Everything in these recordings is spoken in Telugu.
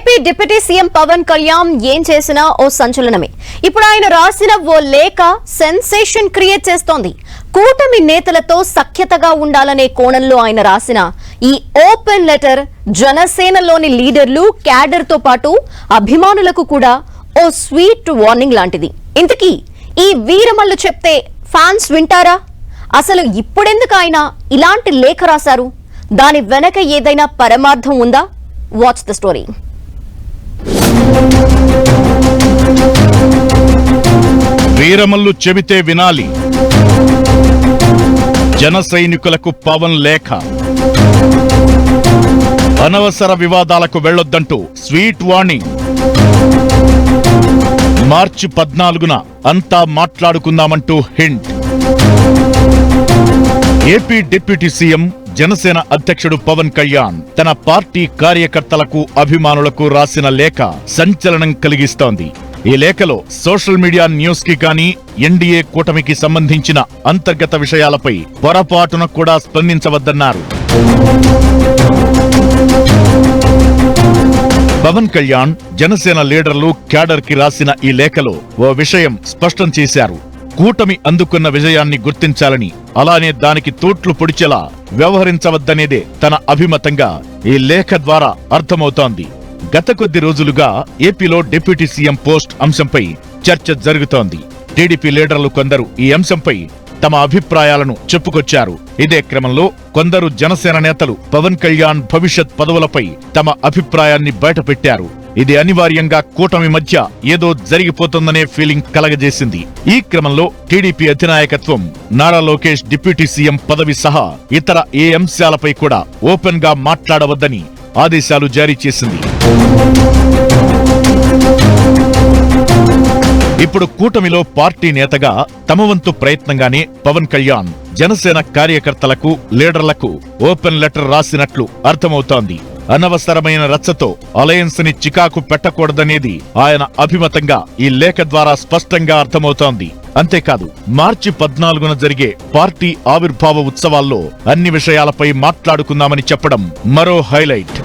AP deputy CM Pawan Kalyan ఏం చేసినా ఓ సంచలనమే. ఇప్పుడు ఆయన రాసిన ఓ లేఖ సెన్సేషన్ క్రియేట్ చేస్తోంది. కూటమి నేతలతో సఖ్యతగా ఉండాలనే కోణంలో ఆయన రాసిన ఈ ఓపెన్ లెటర్ జనసేనలోని లీడర్లు, క్యాడర్ తో పాటు అభిమానులకు కూడా ఓ స్వీట్ వార్నింగ్ లాంటిది. ఇంతకీ ఈ వీరమల్లు చెప్తే ఫ్యాన్స్ వింటారా? అసలు ఇప్పుడెందుకు ఆయన ఇలాంటి లేఖ రాశారు? దాని వెనక ఏదైనా పరమార్థం ఉందా? Watch the story. వీరమల్లు చెబితే వినాలి. జన సైనికులకు పవన్ లేఖ. అనవసర వివాదాలకు వెళ్లొద్దంటూ స్వీట్ వార్నింగ్. మార్చి 14న అంతా మాట్లాడుకుందామంటూ hint. AP deputy CM Janasena అధ్యక్షుడు పవన్ కళ్యాణ్ తన పార్టీ కార్యకర్తలకు, అభిమానులకు రాసిన లేఖ సంచలనం కలిగిస్తోంది. ఈ లేఖలో సోషల్ మీడియా న్యూస్ కి కానీ, ఎన్డీఏ కూటమికి సంబంధించిన అంతర్గత విషయాలపై పొరపాటున కూడా స్పందించవద్దన్నారు. పవన్ కళ్యాణ్ జనసేన లీడర్లు, క్యాడర్ కి రాసిన ఈ లేఖలో ఓ విషయం స్పష్టం చేశారు. కూటమి అందుకున్న విజయాన్ని గుర్తించాలని, అలానే దానికి తూట్లు పొడిచేలా వ్యవహరించవద్దనేదే తన అభిమతంగా ఈ లేఖ ద్వారా అర్థమవుతోంది. గత కొద్ది రోజులుగా ఏపీలో డిప్యూటీ సీఎం పోస్ట్ అంశంపై చర్చ జరుగుతోంది. టీడీపీ లీడర్లు కొందరు ఈ అంశంపై తమ అభిప్రాయాలను చెప్పుకొచ్చారు. ఇదే క్రమంలో కొందరు జనసేన నేతలు పవన్ కళ్యాణ్ భవిష్యత్ పదవులపై తమ అభిప్రాయాన్ని బయటపెట్టారు. ఇది అనివార్యంగా కూటమి మధ్య ఏదో జరిగిపోతుందనే ఫీలింగ్ కలగజేసింది. ఈ క్రమంలో టీడీపీ అధినాయకత్వం నారా లోకేష్ డిప్యూటీ సీఎం పదవి సహా ఇతర ఏ అంశాలపై కూడా ఓపెన్ గా మాట్లాడవద్దని ఆదేశాలు జారీ చేసింది. ఇప్పుడు కూటమిలో పార్టీ నేతగా తమ వంతు ప్రయత్నంగానే పవన్ కళ్యాణ్ జనసేన కార్యకర్తలకు, లీడర్లకు ఓపెన్ లెటర్ రాసినట్లు అర్థమవుతోంది. అనవసరమైన రచ్చతో అలయన్స్ ని చికాకు పెట్టకూడదనేది ఆయన అభిమతంగా ఈ లేఖ ద్వారా స్పష్టంగా అర్థమవుతోంది. అంతేకాదు, మార్చి 14న జరిగే పార్టీ ఆవిర్భావ ఉత్సవాల్లో అన్ని విషయాలపై మాట్లాడుకుందామని చెప్పడం మరో హైలైట్.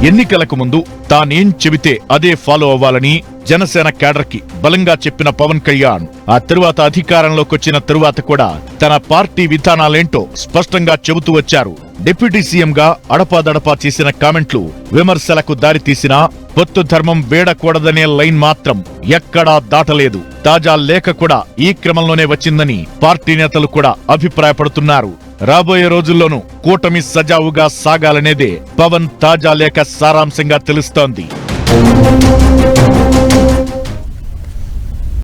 ఎన్నికలకు ముందు తానేం చెబితే అదే ఫాలో అవ్వాలని జనసేన క్యాడర్ కి బలంగా చెప్పిన పవన్ కళ్యాణ్ ఆ తరువాత అధికారంలోకొచ్చిన తరువాత కూడా తన పార్టీ విధానాలేంటో స్పష్టంగా చెబుతూ వచ్చారు. డిప్యూటీ సీఎంగా అడపాదడపా చేసిన కామెంట్లు విమర్శలకు దారితీసినా పొత్తు ధర్మం వేడకూడదనే లైన్ మాత్రం ఎక్కడా దాటలేదు. తాజా లేఖ కూడా ఈ క్రమంలోనే వచ్చిందని పార్టీ నేతలు కూడా అభిప్రాయపడుతున్నారు. రాబోయే రోజుల్లోనూ కూటమి సజావుగా సాగాలనేదే పవన్ తాజా లేఖ సారాంశంగా తెలుస్తోంది.